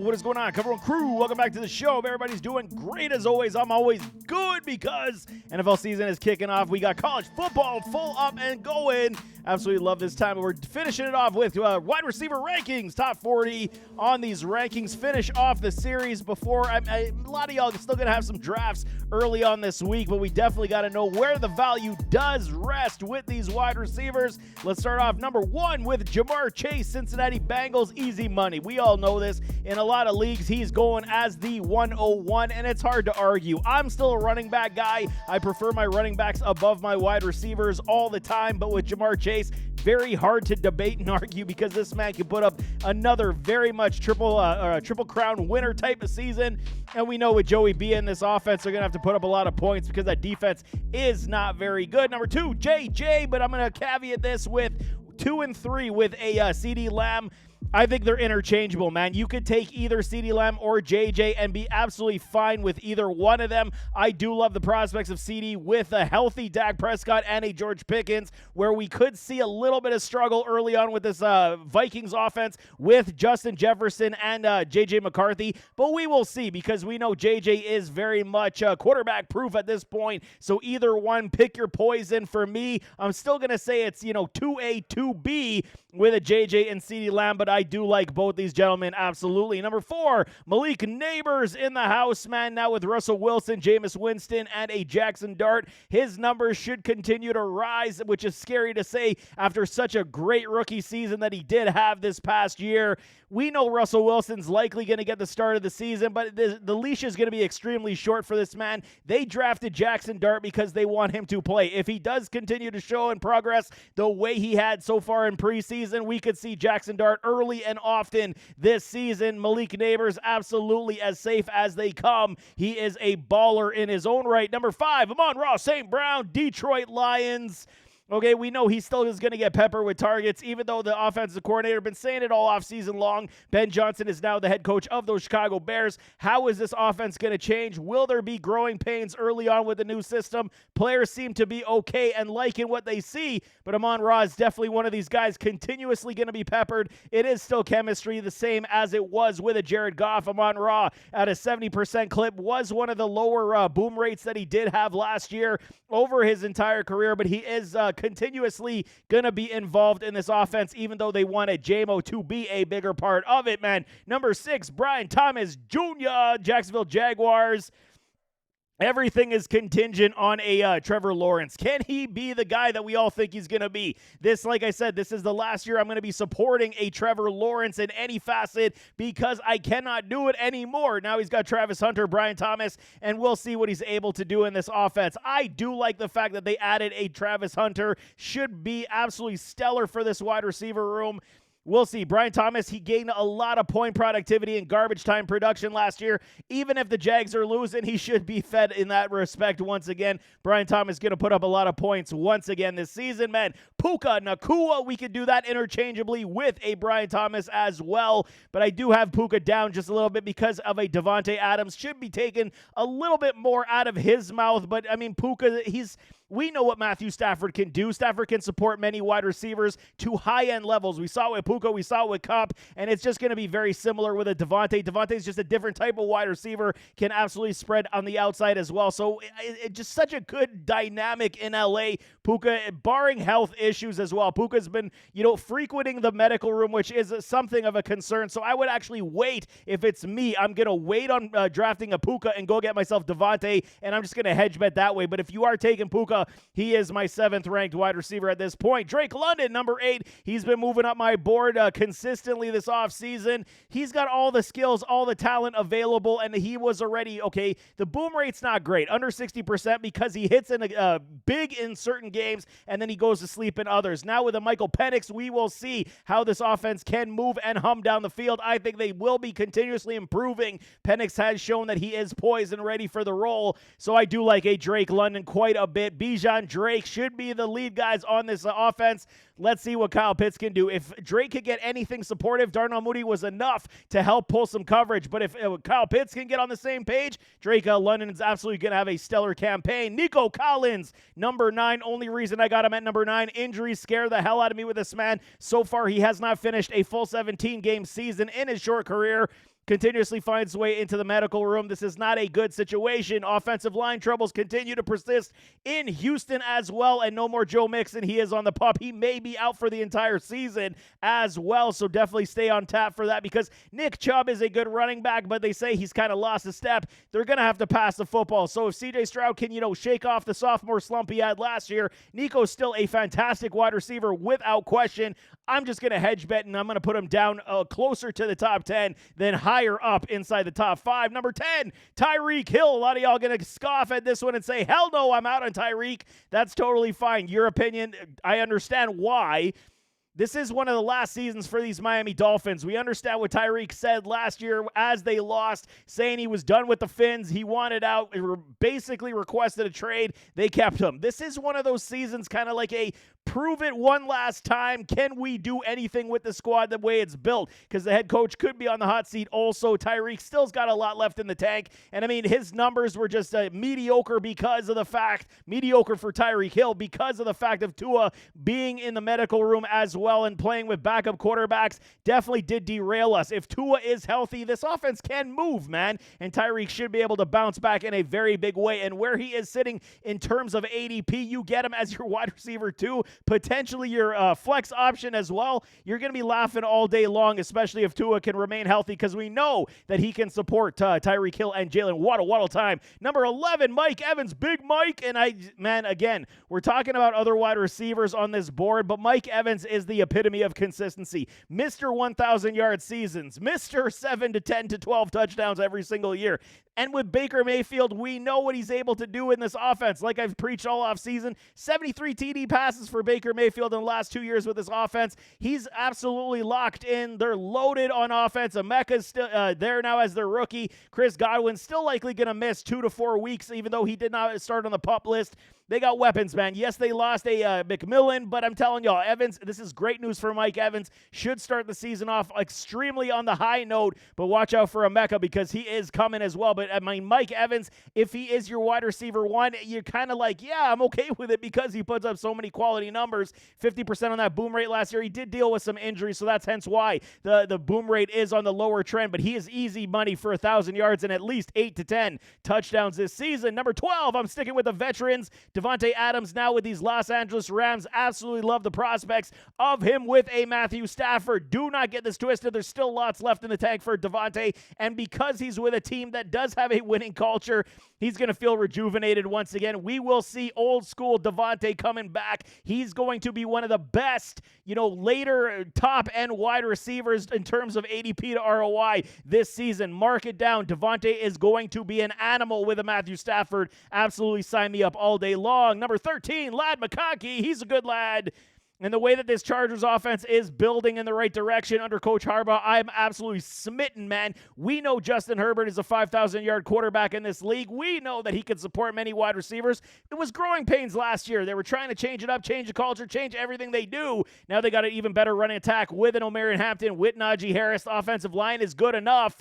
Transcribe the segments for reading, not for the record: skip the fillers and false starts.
what is going on? Cover One Crew, welcome back to the show. Everybody's doing great as always. I'm always good because NFL season is kicking off. We got college football full up and going. Absolutely love this time. We're finishing it off with wide receiver rankings, top 40 on these rankings. Finish off the series before a lot of y'all are still going to have some drafts early on this week, but we definitely got to know where the value does rest with these wide receivers. Let's start off number one with Ja'Marr Chase, Cincinnati Bengals, easy money. We all know this. In a lot of leagues, he's going as the 101, and it's hard to argue. I'm still a running back guy. I prefer my running backs above my wide receivers all the time, but with Ja'Marr Chase, very hard to debate and argue because this man can put up another very much triple crown winner type of season. And we know with Joey B in this offense, they're going to have to put up a lot of points because that defense is not very good. Number two, JJ, but I'm going to caveat this with 2 and 3 with a CeeDee Lamb. I think they're interchangeable, man. You could take either CeeDee Lamb or JJ and be absolutely fine with either one of them. I do love the prospects of CeeDee with a healthy Dak Prescott and a George Pickens, where we could see a little bit of struggle early on with this Vikings offense with Justin Jefferson and JJ McCarthy. But we will see because we know JJ is very much quarterback proof at this point. So either one, pick your poison. For me, I'm still going to say it's, 2A, 2B with a JJ and CeeDee Lamb, but I do like both these gentlemen, absolutely. Number 4, Malik Neighbors in the house, man. Now with Russell Wilson, Jameis Winston, and a Jackson Dart, his numbers should continue to rise, which is scary to say after such a great rookie season that he did have this past year. We know Russell Wilson's likely going to get the start of the season, but the leash is going to be extremely short for this man. They drafted Jackson Dart because they want him to play. If he does continue to show in progress the way he had so far in preseason, we could see Jackson Dart early and often this season. Malik Neighbors, absolutely as safe as they come. He is a baller in his own right. Number 5, Amon-Ra St. Brown, Detroit Lions. Okay, we know he still is going to get peppered with targets, even though the offensive coordinator been saying it all offseason long. Ben Johnson is now the head coach of those Chicago Bears. How is this offense going to change? Will there be growing pains early on with the new system? Players seem to be okay and liking what they see, but Amon-Ra is definitely one of these guys continuously going to be peppered. It is still chemistry, the same as it was with a Jared Goff. Amon-Ra at a 70% clip was one of the lower boom rates that he did have last year over his entire career, but he is continuously going to be involved in this offense, even though they wanted JMO to be a bigger part of it, man. Number 6, Brian Thomas Jr., Jacksonville Jaguars. Everything is contingent on a Trevor Lawrence. Can he be the guy that we all think he's going to be? This, like I said, this is the last year I'm going to be supporting a Trevor Lawrence in any facet because I cannot do it anymore. Now he's got Travis Hunter, Brian Thomas, and we'll see what he's able to do in this offense. I do like the fact that they added a Travis Hunter. Should be absolutely stellar for this wide receiver room. We'll see. Brian Thomas, he gained a lot of point productivity and garbage time production last year. Even if the Jags are losing, he should be fed in that respect once again. Brian Thomas going to put up a lot of points once again this season, man. Puka Nacua, we could do that interchangeably with a Brian Thomas as well. But I do have Puka down just a little bit because of a Devontae Adams. Should be taken a little bit more out of his mouth. But, I mean, Puka, we know what Matthew Stafford can do. Stafford can support many wide receivers to high-end levels. We saw it with Puka, we saw it with Kupp, and it's just going to be very similar with a Devontae. Devontae's just a different type of wide receiver, can absolutely spread on the outside as well. So it's just such a good dynamic in LA. Puka, barring health issues as well. Puka's been, frequenting the medical room, which is something of a concern. So I would actually wait. If it's me, I'm going to wait on drafting a Puka and go get myself Devontae, and I'm just going to hedge bet that way. But if you are taking Puka, he is my 7th ranked wide receiver at this point. Drake London, number 8. He's been moving up my board consistently this offseason. He's got all the skills, all the talent available, and he was already, okay, the boom rate's not great, under 60% because he hits in big in certain games, and then he goes to sleep in others. Now with a Michael Penix, we will see how this offense can move and hum down the field. I think they will be continuously improving. Penix has shown that he is poised and ready for the role, so I do like a Drake London quite a bit. Bijan Drake should be the lead guys on this offense. Let's see what Kyle Pitts can do. If Drake could get anything supportive, Darnell Mooney was enough to help pull some coverage. But if Kyle Pitts can get on the same page, Drake London is absolutely going to have a stellar campaign. Nico Collins, number 9. Only reason I got him at number 9, injuries scare the hell out of me with this man. So far, he has not finished a full 17-game season in his short career. continuously finds his way into the medical room. This is not a good situation. Offensive line troubles continue to persist in Houston as well, and no more Joe Mixon. He is on the pup. He may be out for the entire season as well, so definitely stay on tap for that because Nick Chubb is a good running back, but they say he's kind of lost a step. They're going to have to pass the football. So if C.J. Stroud can, shake off the sophomore slump he had last year, Nico's still a fantastic wide receiver without question. I'm just going to hedge bet, and I'm going to put him down closer to the top 10 than higher up inside the top 5. Number 10, Tyreek Hill. A lot of y'all going to scoff at this one and say, hell no, I'm out on Tyreek. That's totally fine. Your opinion, I understand why. This is one of the last seasons for these Miami Dolphins. We understand what Tyreek said last year as they lost, saying he was done with the Fins. He wanted out. He basically requested a trade. They kept him. This is one of those seasons, kind of like a prove it one last time. Can we do anything with the squad the way it's built? Because the head coach could be on the hot seat also. Tyreek still's got a lot left in the tank. And I mean, his numbers were just mediocre because of the fact, mediocre for Tyreek Hill because of the fact of Tua being in the medical room as well and playing with backup quarterbacks definitely did derail us. If Tua is healthy, this offense can move, man. And Tyreek should be able to bounce back in a very big way. And where he is sitting in terms of ADP, you get him as your wide receiver too, potentially your flex option as well. You're going to be laughing all day long, especially if Tua can remain healthy, because we know that he can support Tyreek Hill and Jalen Waddle time. Number 11, Mike Evans, Big Mike. And again, we're talking about other wide receivers on this board, but Mike Evans is the epitome of consistency. Mr. 1,000-yard seasons, Mr. 7 to 10 to 12 touchdowns every single year. And with Baker Mayfield, we know what he's able to do in this offense. Like I've preached all offseason, 73 TD passes for Baker Mayfield in the last 2 years with this offense. He's absolutely locked in. They're loaded on offense. Emeka's still there now as their rookie. Chris Godwin's still likely going to miss 2 to 4 weeks, even though he did not start on the PUP list. They got weapons, man. Yes, they lost a McMillan, but I'm telling y'all, Evans, this is great news for Mike Evans. Should start the season off extremely on the high note, but watch out for Emeka because he is coming as well. But I mean, Mike Evans, if he is your wide receiver one, you're kind of like, yeah, I'm okay with it because he puts up so many quality numbers. 50% on that boom rate last year. He did deal with some injuries, so that's hence why the boom rate is on the lower trend, but he is easy money for 1,000 yards and at least 8 to 10 touchdowns this season. Number 12, I'm sticking with the veterans. Devontae Adams now with these Los Angeles Rams. Absolutely love the prospects of him with a Matthew Stafford. Do not get this twisted. There's still lots left in the tank for Devontae, and because he's with a team that does have a winning culture, he's going to feel rejuvenated once again. We will see old school Devontae coming back. He's going to be one of the best, later top end wide receivers in terms of ADP to ROI this season. Mark it down. Devontae is going to be an animal with a Matthew Stafford. Absolutely sign me up all day long. Number 13, Ladd McConkey. He's a good lad. And the way that this Chargers offense is building in the right direction under Coach Harbaugh, I'm absolutely smitten, man. We know Justin Herbert is a 5,000-yard quarterback in this league. We know that he can support many wide receivers. It was growing pains last year. They were trying to change it up, change the culture, change everything they do. Now they got an even better running attack with an O'Marion Hampton, with Najee Harris. The offensive line is good enough.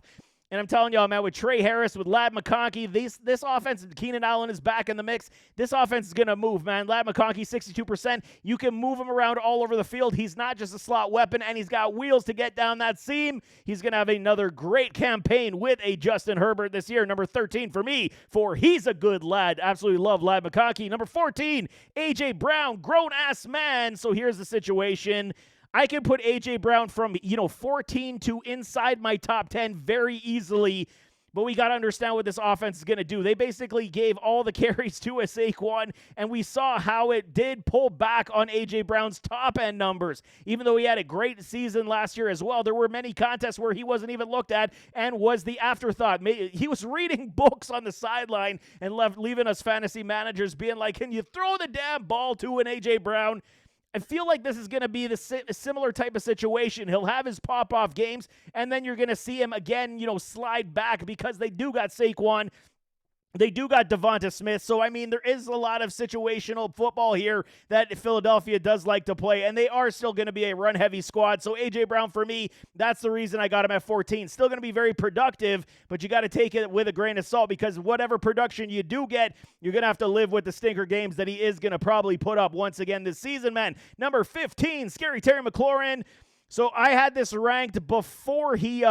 And I'm telling y'all, man, with Trey Harris, with Ladd McConkey, this offense, Keenan Allen is back in the mix. This offense is going to move, man. Ladd McConkey, 62%. You can move him around all over the field. He's not just a slot weapon, and he's got wheels to get down that seam. He's going to have another great campaign with a Justin Herbert this year. Number 13 for me, for he's a good lad. Absolutely love Ladd McConkey. Number 14, A.J. Brown, grown-ass man. So here's the situation. I can put A.J. Brown from, 14 to inside my top 10 very easily, but we got to understand what this offense is going to do. They basically gave all the carries to a Saquon, and we saw how it did pull back on A.J. Brown's top-end numbers. Even though he had a great season last year as well, there were many contests where he wasn't even looked at and was the afterthought. He was reading books on the sideline and leaving us fantasy managers being like, can you throw the damn ball to an A.J. Brown? I feel like this is going to be the similar type of situation. He'll have his pop-off games, and then you're going to see him again, slide back because they do got Saquon. They do got Devonta Smith. So, I mean, there is a lot of situational football here that Philadelphia does like to play, and they are still going to be a run-heavy squad. So, A.J. Brown, for me, that's the reason I got him at 14. Still going to be very productive, but you got to take it with a grain of salt because whatever production you do get, you're going to have to live with the stinker games that he is going to probably put up once again this season, man. Number 15, Scary Terry McLaurin. So I had this ranked before he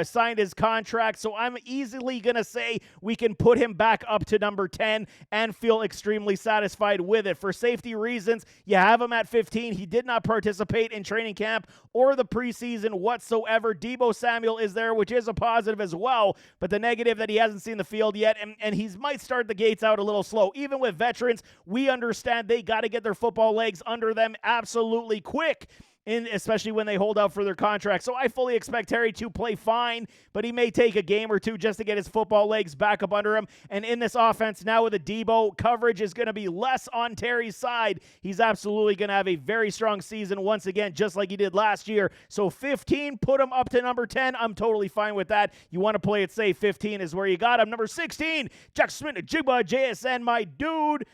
signed his contract, so I'm easily going to say we can put him back up to number 10 and feel extremely satisfied with it. For safety reasons, you have him at 15. He did not participate in training camp or the preseason whatsoever. Deebo Samuel is there, which is a positive as well, but the negative that he hasn't seen the field yet, and he might start the gates out a little slow. Even with veterans, we understand they got to get their football legs under them absolutely quick, especially when they hold out for their contract. So I fully expect Terry to play fine, but he may take a game or two just to get his football legs back up under him. And in this offense now with a Deebo, coverage is going to be less on Terry's side. He's absolutely going to have a very strong season once again, just like he did last year. So 15, put him up to number 10. I'm totally fine with that. You want to play it safe, 15 is where you got him. Number 16, Jaxon Smith-Njigba, JSN, my dude.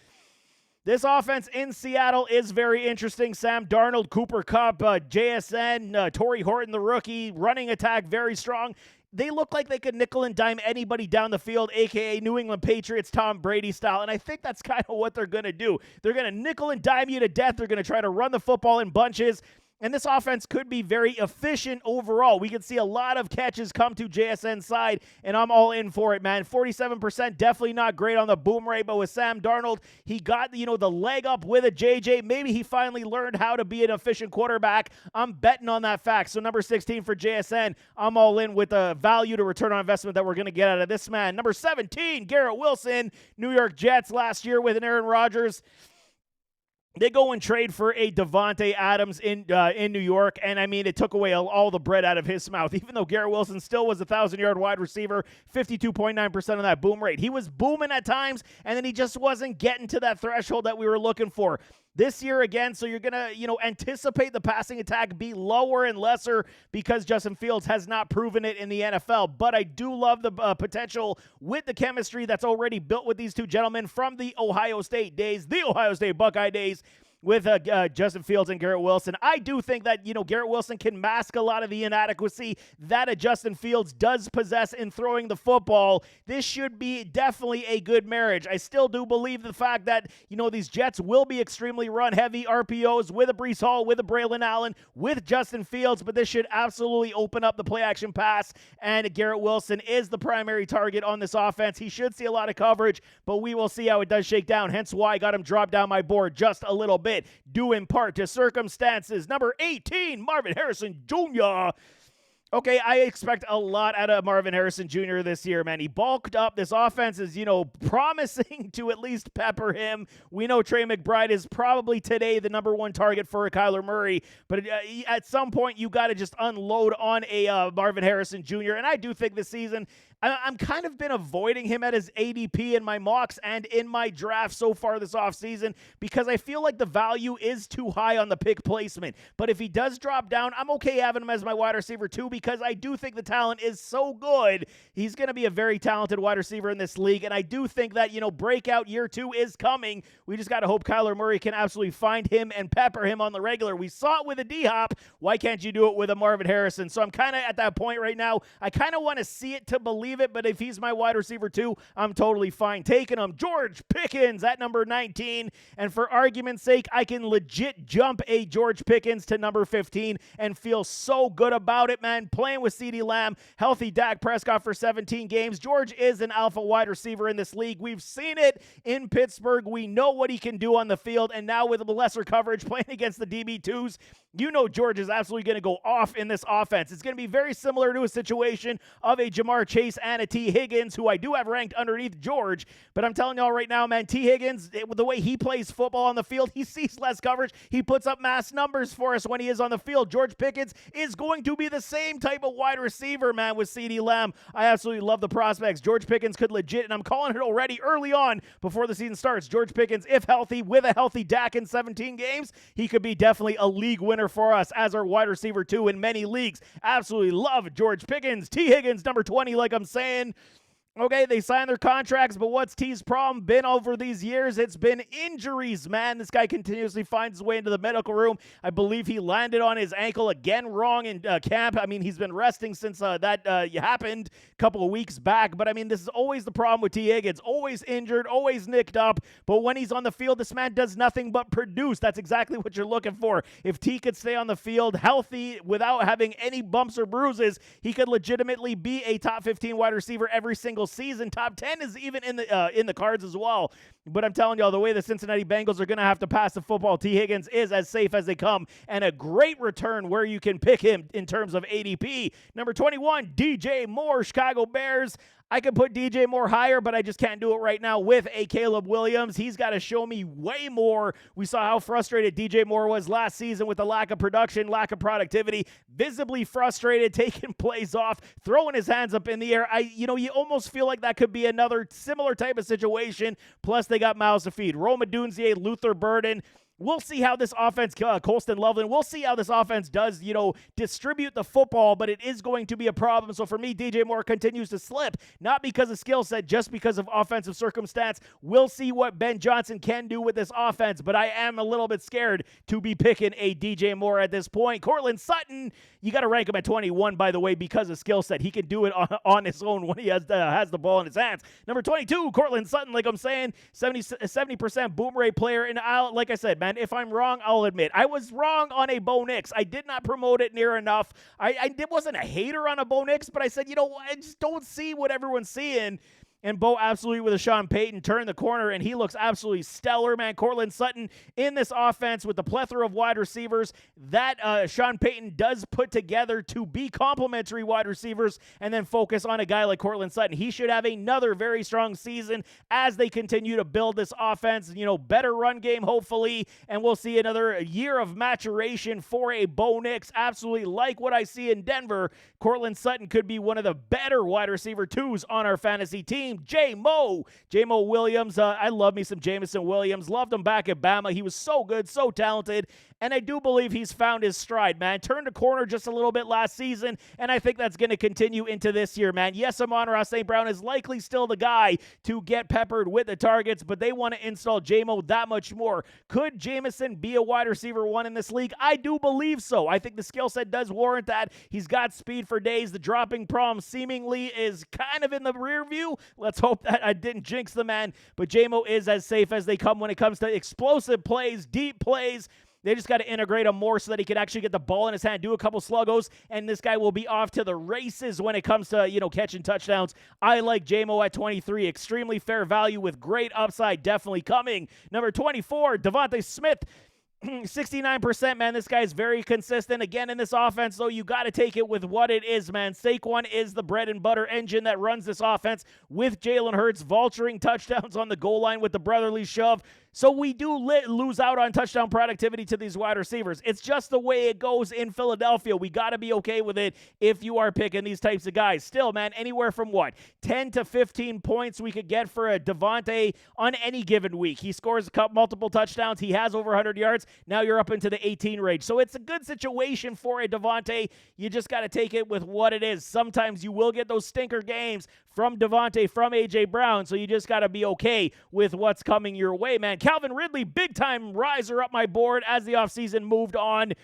This offense in Seattle is very interesting. Sam Darnold, Cooper Kupp, JSN, Torrey Horton, the rookie, running attack, very strong. They look like they could nickel and dime anybody down the field, a.k.a. New England Patriots, Tom Brady style, and I think that's kind of what they're going to do. They're going to nickel and dime you to death. They're going to try to run the football in bunches. And this offense could be very efficient overall. We could see a lot of catches come to JSN's side, and I'm all in for it, man. 47%, definitely not great on the boom rate, but with Sam Darnold, he got, the leg up with a JJ. Maybe he finally learned how to be an efficient quarterback. I'm betting on that fact. So number 16 for JSN, I'm all in with the value to return on investment that we're going to get out of this man. Number 17, Garrett Wilson, New York Jets last year with an Aaron Rodgers. They go and trade for a Davante Adams in New York, and I mean, it took away all the bread out of his mouth, even though Garrett Wilson still was a 1,000-yard wide receiver, 52.9% of that boom rate. He was booming at times, and then he just wasn't getting to that threshold that we were looking for. This year again, so you're going to, anticipate the passing attack be lower and lesser because Justin Fields has not proven it in the NFL. But I do love the potential with the chemistry that's already built with these two gentlemen from the Ohio State days, the Ohio State Buckeye days, with Justin Fields and Garrett Wilson. I do think that, Garrett Wilson can mask a lot of the inadequacy that a Justin Fields does possess in throwing the football. This should be definitely a good marriage. I still do believe the fact that, these Jets will be extremely run-heavy RPOs with a Breece Hall, with a Braylon Allen, with Justin Fields, but this should absolutely open up the play-action pass, and Garrett Wilson is the primary target on this offense. He should see a lot of coverage, but we will see how it does shake down, hence why I got him dropped down my board just a little bit. Due in part to circumstances. Number 18, Marvin Harrison Jr. Okay, I expect a lot out of Marvin Harrison Jr. this year, man. He bulked up. This offense is, promising to at least pepper him. We know Trey McBride is probably today the number one target for a Kyler Murray, but at some point you got to just unload on a Marvin Harrison Jr., and I do think this season I'm kind of been avoiding him at his ADP in my mocks and in my draft so far this offseason because I feel like the value is too high on the pick placement. But if he does drop down, I'm okay having him as my wide receiver too because I do think the talent is so good. He's going to be a very talented wide receiver in this league, and I do think that, breakout year 2 is coming. We just got to hope Kyler Murray can absolutely find him and pepper him on the regular. We saw it with a D-Hop. Why can't you do it with a Marvin Harrison? So I'm kind of at that point right now. I kind of want to see it to believe it, but if he's my wide receiver too, I'm totally fine taking him. George Pickens at number 19, and for argument's sake, I can legit jump a George Pickens to number 15 and feel so good about it, man. Playing with CeeDee Lamb, healthy Dak Prescott for 17 games. George is an alpha wide receiver in this league. We've seen it in Pittsburgh. We know what he can do on the field, and now with lesser coverage playing against the DB2s, George is absolutely going to go off in this offense. It's going to be very similar to a situation of a Jamar Chase and a T. Higgins, who I do have ranked underneath George, but I'm telling y'all right now, man, T. Higgins, the way he plays football on the field, he sees less coverage. He puts up mass numbers for us when he is on the field. George Pickens is going to be the same type of wide receiver, man, with CeeDee Lamb. I absolutely love the prospects. George Pickens could legit, and I'm calling it already early on before the season starts. George Pickens, if healthy, with a healthy Dak in 17 games, he could be definitely a league winner for us as our wide receiver too in many leagues. Absolutely love George Pickens. T. Higgins, number 20, like I'm saying. Okay, they signed their contracts, but what's T's problem been over these years? It's been injuries, man. This guy continuously finds his way into the medical room. I believe he landed on his ankle again wrong in camp. I mean, he's been resting since that happened a couple of weeks back. But, I mean, this is always the problem with T. Higgins. Always injured, always nicked up. But when he's on the field, this man does nothing but produce. That's exactly what you're looking for. If T could stay on the field healthy without having any bumps or bruises, he could legitimately be a top 15 wide receiver every single season. Top 10 is even in the cards as well. But I'm telling y'all, the way the Cincinnati Bengals are going to have to pass the football, T. Higgins is as safe as they come, and a great return where you can pick him in terms of ADP. Number 21, DJ Moore, Chicago Bears. I could put DJ Moore higher, but I just can't do it right now with a Caleb Williams. He's got to show me way more. We saw how frustrated DJ Moore was last season with the lack of production, lack of productivity, visibly frustrated, taking plays off, throwing his hands up in the air. You almost feel like that could be another similar type of situation. Plus, they got mouths to feed. Rome Odunze, Luther Burden. We'll see how this offense, Colston Loveland, we'll see how this offense does, distribute the football, but it is going to be a problem. So for me, DJ Moore continues to slip, not because of skill set, just because of offensive circumstance. We'll see what Ben Johnson can do with this offense, but I am a little bit scared to be picking a DJ Moore at this point. Courtland Sutton, you got to rank him at 21, by the way, because of skill set. He can do it on his own when he has the ball in his hands. Number 22, Courtland Sutton, like I'm saying, 70% boom rate player, and like I said, man, if I'm wrong, I'll admit. I was wrong on a Bo Nix. I did not promote it near enough. I wasn't a hater on a Bo Nix, but I said, I just don't see what everyone's seeing. And Bo absolutely with a Sean Payton turned the corner, and he looks absolutely stellar, man. Courtland Sutton in this offense with the plethora of wide receivers that Sean Payton does put together to be complementary wide receivers and then focus on a guy like Courtland Sutton. He should have another very strong season as they continue to build this offense. Better run game, hopefully, and we'll see another year of maturation for a Bo Nix. Absolutely like what I see in Denver. Courtland Sutton could be one of the better wide receiver twos on our fantasy team. J-Mo Williams. I love me some Jameson Williams. Loved him back at Bama. He was so good, so talented, and I do believe he's found his stride, man. Turned a corner just a little bit last season, and I think that's going to continue into this year, man. Yes, Amon-Ra St. Brown is likely still the guy to get peppered with the targets, but they want to install J-Mo that much more. Could Jameson be a wide receiver one in this league? I do believe so. I think the skill set does warrant that. He's got speed for days. The dropping problem seemingly is kind of in the rear view. Let's hope that I didn't jinx the man. But J-Mo is as safe as they come when it comes to explosive plays, deep plays. They just got to integrate him more so that he can actually get the ball in his hand, do a couple sluggos, and this guy will be off to the races when it comes to, catching touchdowns. I like J-Mo at 23. Extremely fair value with great upside definitely coming. Number 24, Devontae Smith. 69%, man. This guy's very consistent. Again, in this offense, though, you got to take it with what it is, man. Saquon is the bread and butter engine that runs this offense with Jalen Hurts vulturing touchdowns on the goal line with the brotherly shove. So we do lose out on touchdown productivity to these wide receivers. It's just the way it goes in Philadelphia. We got to be okay with it if you are picking these types of guys. Still, man, anywhere from 10 to 15 points we could get for a Devontae on any given week. He scores multiple touchdowns. He has over 100 yards. Now you're up into the 18 range. So it's a good situation for a Devontae. You just got to take it with what it is. Sometimes you will get those stinker games from Devontae, from A.J. Brown, so you just got to be okay with what's coming your way, man. Calvin Ridley, big-time riser up my board as the offseason moved on.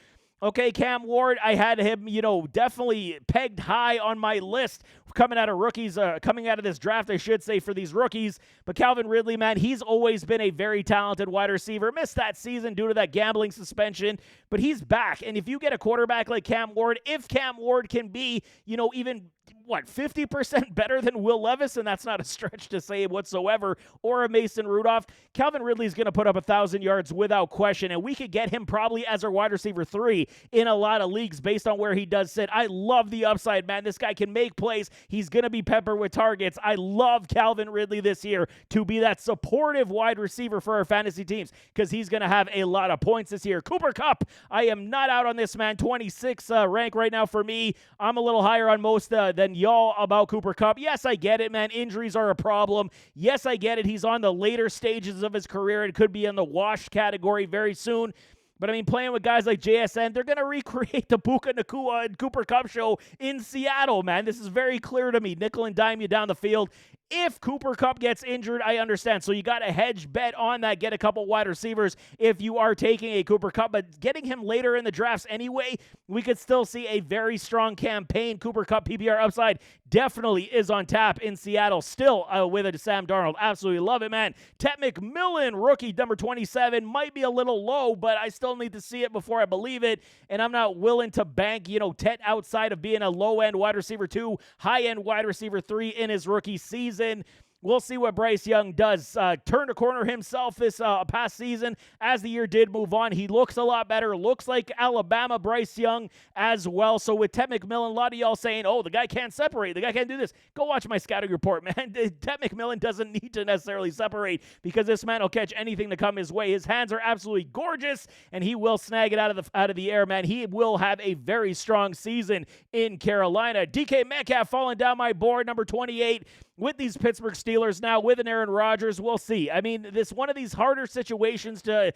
Okay, Cam Ward, I had him, definitely pegged high on my list coming out of this draft, I should say, for these rookies. But Calvin Ridley, man, he's always been a very talented wide receiver. Missed that season due to that gambling suspension, but he's back. And if you get a quarterback like Cam Ward, if Cam Ward can be, even 50% better than Will Levis, and that's not a stretch to say whatsoever, or a Mason Rudolph, Calvin Ridley's going to put up 1,000 yards without question, and we could get him probably as our wide receiver 3 in a lot of leagues based on where he does sit. I love the upside, man. This guy can make plays. He's going to be peppered with targets. I love Calvin Ridley this year to be that supportive wide receiver for our fantasy teams because he's going to have a lot of points this year. Cooper Kupp, I am not out on this, man. 26 rank right now for me. I'm a little higher on most than y'all about Cooper Kupp. Yes, I get it, man. Injuries are a problem. Yes, I get it. He's on the later stages of his career and could be in the washed category very soon. But, playing with guys like JSN, they're going to recreate the Puka Nacua and Cooper Kupp show in Seattle, man. This is very clear to me. Nickel and dime you down the field. If Cooper Kupp gets injured, I understand. So you got a hedge bet on that. Get a couple wide receivers if you are taking a Cooper Kupp. But getting him later in the drafts anyway, we could still see a very strong campaign. Cooper Kupp PPR upside definitely is on tap in Seattle. Still with a Sam Darnold. Absolutely love it, man. Ted McMillan, rookie, number 27, might be a little low, but I still need to see it before I believe it. And I'm not willing to bank, Ted outside of being a low-end wide receiver 2, high-end wide receiver 3 in his rookie season. We'll see what Bryce Young does. Turned a corner himself this past season as the year did move on. He looks a lot better. Looks like Alabama Bryce Young as well. So with Ted McMillan, a lot of y'all saying, oh, the guy can't separate. The guy can't do this. Go watch my scouting report, man. Ted McMillan doesn't need to necessarily separate because this man will catch anything to come his way. His hands are absolutely gorgeous, and he will snag it out of the air, man. He will have a very strong season in Carolina. DK Metcalf falling down my board, number 28. With these Pittsburgh Steelers now, with an Aaron Rodgers, we'll see. I mean, this one of these harder situations to,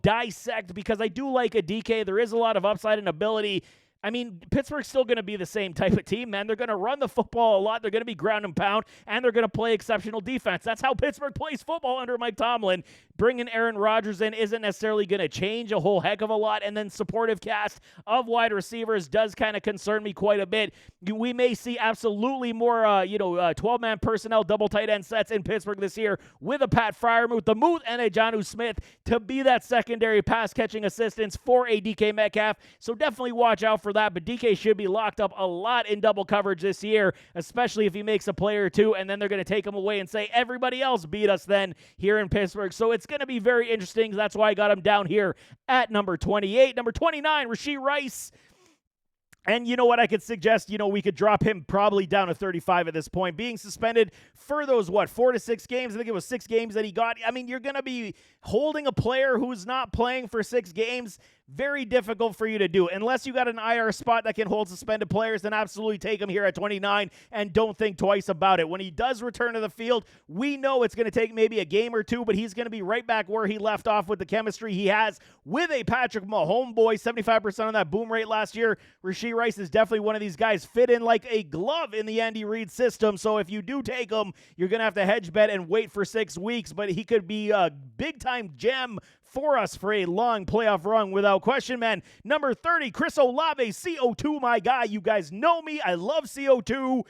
dissect because I do like a DK. There is a lot of upside and ability. I mean, Pittsburgh's still going to be the same type of team, man. They're going to run the football a lot. They're going to be ground and pound, and they're going to play exceptional defense. That's how Pittsburgh plays football under Mike Tomlin. Bringing Aaron Rodgers in isn't necessarily going to change a whole heck of a lot, and then supportive cast of wide receivers does kind of concern me quite a bit. We may see absolutely more, 12-man personnel, double tight end sets in Pittsburgh this year with a Pat Freiermuth, the Muth, and a Jonnu Smith to be that secondary pass-catching assistance for a DK Metcalf. So definitely watch out for that, but DK should be locked up a lot in double coverage this year, especially if he makes a play or two, and then they're going to take him away and say, everybody else beat us then here in Pittsburgh. So it's going to be very interesting. That's why I got him down here at number 28. Number 29, Rashee Rice. And you know what, I could suggest, we could drop him probably down to 35 at this point. Being suspended for those, 4 to 6 games? I think it was 6 games that he got. I mean, you're going to be holding a player who's not playing for 6 games. Very difficult for you to do. Unless you got an IR spot that can hold suspended players, then absolutely take him here at 29 and don't think twice about it. When he does return to the field, we know it's going to take maybe a game or two, but he's going to be right back where he left off with the chemistry he has with a Patrick Mahomes boy. 75% on that boom rate last year. Rashee Rice is definitely one of these guys fit in like a glove in the Andy Reid system. So if you do take him, you're going to have to hedge bet and wait for 6 weeks, but he could be a big-time gem for us for a long playoff run without question, man. Number 30, Chris Olave, CO2, my guy. You guys know me. I love CO2.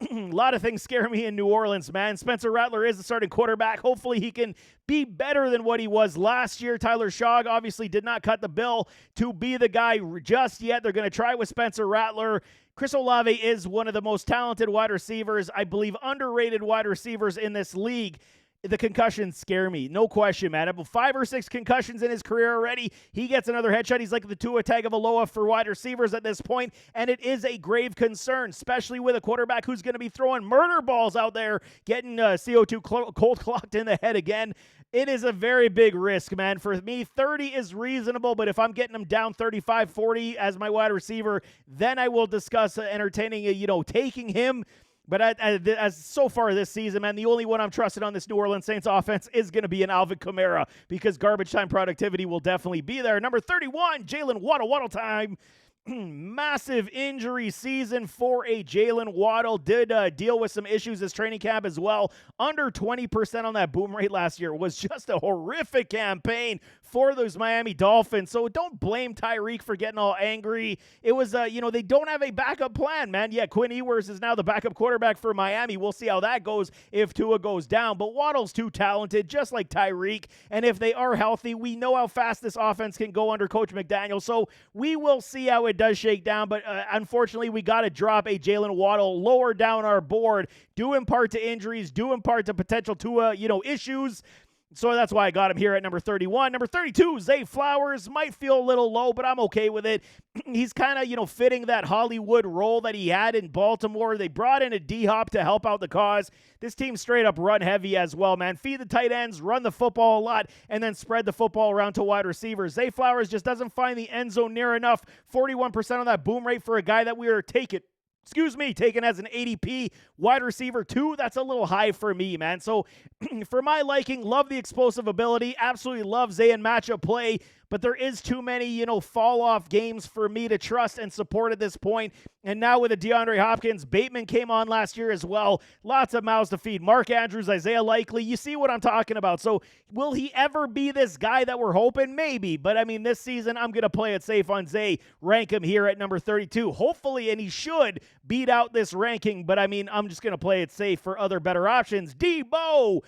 A lot of things scare me in New Orleans, man. Spencer Rattler is the starting quarterback. Hopefully he can be better than what he was last year. Tyler Shogg obviously did not cut the bill to be the guy just yet. They're going to try with Spencer Rattler. Chris Olave is one of the most talented wide receivers, I believe underrated wide receivers in this league. The concussions scare me. No question, man. About 5 or 6 concussions in his career already. He gets another headshot. He's like the Tua Tagovailoa for wide receivers at this point, and it is a grave concern, especially with a quarterback who's going to be throwing murder balls out there, getting CO2 cold clocked in the head again. It is a very big risk, man. For me, 30 is reasonable, but if I'm getting him down 35, 40 as my wide receiver, then I will discuss entertaining, taking him. But as so far this season, man, the only one I'm trusted on this New Orleans Saints offense is going to be an Alvin Kamara because garbage time productivity will definitely be there. Number 31, Jalen Waddle time. Massive injury season for a Jalen Waddle. Did deal with some issues this training camp as well. Under 20% on that boom rate last year was just a horrific campaign for those Miami Dolphins. So don't blame Tyreek for getting all angry. It was, they don't have a backup plan, man. Yeah, Quinn Ewers is now the backup quarterback for Miami. We'll see how that goes if Tua goes down. But Waddle's too talented, just like Tyreek. And if they are healthy, we know how fast this offense can go under Coach McDaniel. So we will see how it does shake down. But unfortunately, we got to drop a Jalen Waddle lower down our board, due in part to injuries, due in part to potential Tua, issues. So that's why I got him here at number 31. Number 32, Zay Flowers. Might feel a little low, but I'm okay with it. He's kind of, fitting that Hollywood role that he had in Baltimore. They brought in a D-Hop to help out the cause. This team straight up run heavy as well, man. Feed the tight ends, run the football a lot, and then spread the football around to wide receivers. Zay Flowers just doesn't find the end zone near enough. 41% on that boom rate for a guy that we are taken as an ADP wide receiver 2. That's a little high for me, man. So for my liking, love the explosive ability. Absolutely love Zay and matchup play. but there is too many, fall-off games for me to trust and support at this point. And now with the DeAndre Hopkins, Bateman came on last year as well. Lots of mouths to feed. Mark Andrews, Isaiah Likely, you see what I'm talking about. So will he ever be this guy that we're hoping? Maybe. But, this season, I'm going to play it safe on Zay, rank him here at number 32. Hopefully, and he should beat out this ranking. But, I'm just going to play it safe for other better options. Deebo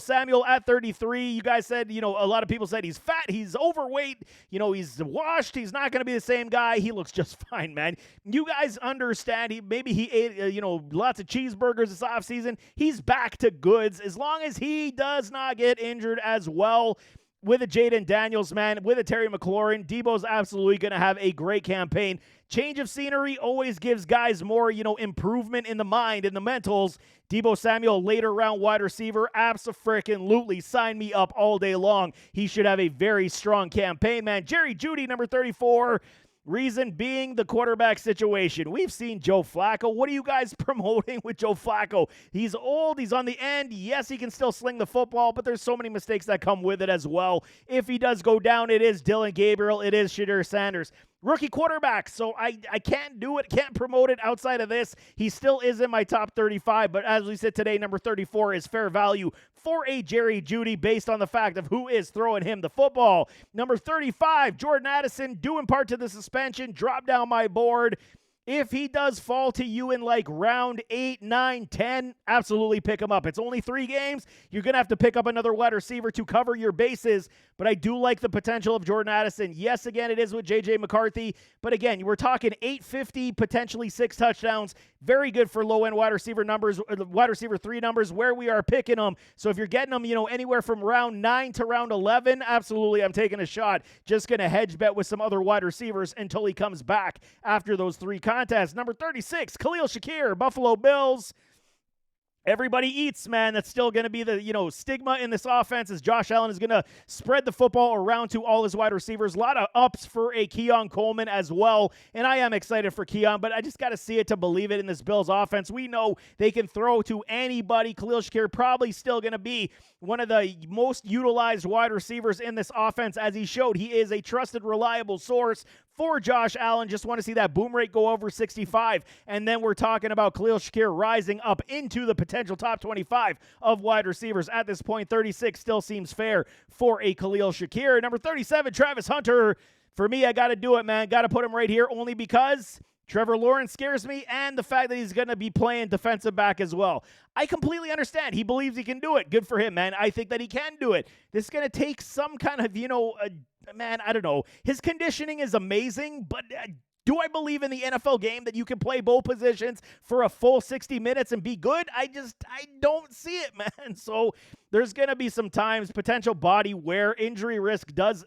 Samuel at 33. You guys said, a lot of people said he's fat, he's overweight, he's washed, he's not going to be the same guy. He looks just fine, man. You guys understand, maybe he ate, lots of cheeseburgers this offseason. He's back to goods as long as he does not get injured as well. With a Jaden Daniels, man, with a Terry McLaurin, Deebo's absolutely going to have a great campaign. Change of scenery always gives guys more, improvement in the mind and the mentals. Deebo Samuel, later round wide receiver, abso-freaking-lutely, sign me up all day long. He should have a very strong campaign, man. Jerry Jeudy, number 34. Reason being the quarterback situation. We've seen Joe Flacco. What are you guys promoting with Joe Flacco? He's old. He's on the end. Yes, he can still sling the football, but there's so many mistakes that come with it as well. If he does go down, it is Dylan Gabriel. It is Shadir Sanders. Rookie quarterback, so I can't do it, can't promote it outside of this. He still is in my top 35, but as we said today, number 34 is fair value for a Jerry Jeudy based on the fact of who is throwing him the football. Number 35, Jordan Addison, due in part to the suspension, drop down my board. If he does fall to you in like round 8, 9, 10, absolutely pick him up. It's only 3 games. You're going to have to pick up another wide receiver to cover your bases, but I do like the potential of Jordan Addison. Yes, again, it is with J.J. McCarthy, but again, we're talking 850, potentially 6 touchdowns. Very good for low-end wide receiver numbers, wide receiver 3 numbers, where we are picking them. So if you're getting them, anywhere from round 9 to round 11, absolutely, I'm taking a shot. Just going to hedge bet with some other wide receivers until he comes back after those 3 contests. Number 36, Khalil Shakir, Buffalo Bills. Everybody eats, man. That's still going to be the, stigma in this offense as Josh Allen is going to spread the football around to all his wide receivers. A lot of ups for a Keon Coleman as well. And I am excited for Keon, but I just got to see it to believe it in this Bills offense. We know they can throw to anybody. Khalil Shakir probably still going to be one of the most utilized wide receivers in this offense, as he showed. He is a trusted, reliable source for Josh Allen. Just want to see that boom rate go over 65. And then we're talking about Khalil Shakir rising up into the potential top 25 of wide receivers. At this point, 36 still seems fair for a Khalil Shakir. Number 37, Travis Hunter. For me, I got to do it, man. Got to put him right here only because Trevor Lawrence scares me, and the fact that he's going to be playing defensive back as well. I completely understand. He believes he can do it. Good for him, man. I think that he can do it. This is going to take some kind of, man, I don't know. His conditioning is amazing, but do I believe in the NFL game that you can play both positions for a full 60 minutes and be good? I don't see it, man. So there's going to be some times potential body wear, injury risk does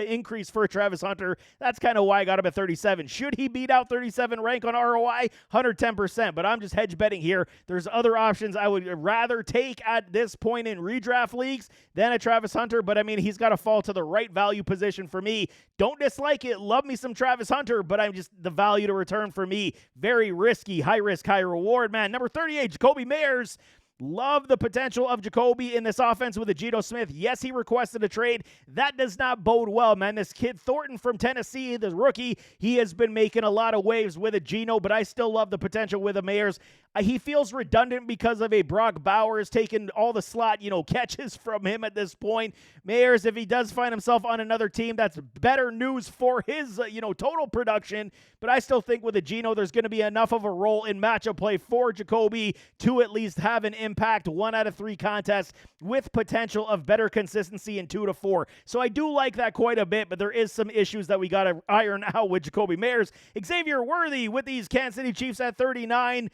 increase for Travis Hunter. That's kind of why I got him at 37. Should he beat out 37 rank on ROI? 110%, but I'm just hedge betting here. There's other options I would rather take at this point in redraft leagues than a Travis Hunter, but he's got to fall to the right value position for me. Don't dislike it. Love me some Travis Hunter, but the value to return for me, very risky, high risk, high reward, man. Number 38, Jakobi Meyers. Love the potential of Jakobi in this offense with a Geno Smith. Yes, he requested a trade. That does not bode well, man. This kid Thornton from Tennessee, the rookie, he has been making a lot of waves with a Geno, but I still love the potential with a Meyers. He feels redundant because of a Brock Bowers taking all the slot, catches from him at this point. Meyers, if he does find himself on another team, that's better news for his, total production. But I still think with a Geno, there's going to be enough of a role in matchup play for Jakobi to at least have an impact 1 out of 3 contests with potential of better consistency in 2 to 4. So I do like that quite a bit, but there is some issues that we got to iron out with Jakobi Meyers. Xavier Worthy with these Kansas City Chiefs at 39.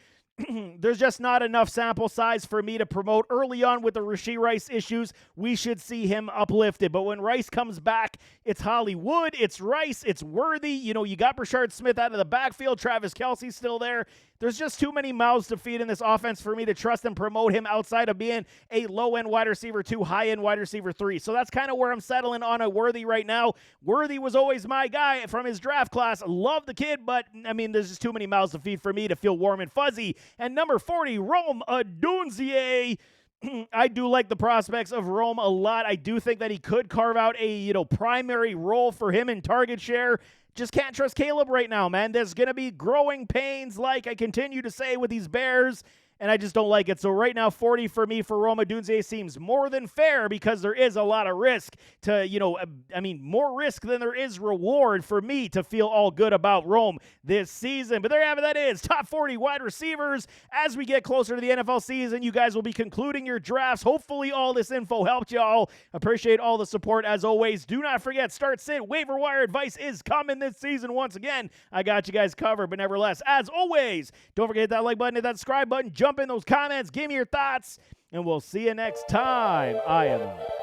There's just not enough sample size for me to promote. Early on with the Rashee Rice issues, we should see him uplifted. But when Rice comes back, it's Hollywood, it's Rice, it's Worthy. You got Brashard Smith out of the backfield. Travis Kelce's still there. There's just too many mouths to feed in this offense for me to trust and promote him outside of being a low-end wide receiver 2, high-end wide receiver 3. So that's kind of where I'm settling on a Worthy right now. Worthy was always my guy from his draft class. Love the kid, but, there's just too many mouths to feed for me to feel warm and fuzzy. And number 40, Rome Odunze. I do like the prospects of Rome a lot. I do think that he could carve out a, primary role for him in target share. Just can't trust Caleb right now, man. There's going to be growing pains, like I continue to say with these Bears, and I just don't like it. So right now, 40 for me for Rome Odunze seems more than fair because there is a lot of risk to, more risk than there is reward for me to feel all good about Rome this season. But there you have it. That is top 40 wide receivers. As we get closer to the NFL season, you guys will be concluding your drafts. Hopefully all this info helped y'all. Appreciate all the support as always. Do not forget, start sit waiver wire advice is coming this season. Once again, I got you guys covered. But nevertheless, as always, don't forget that like button, hit that subscribe button, jump in those comments, give me your thoughts, and we'll see you next time. I am out.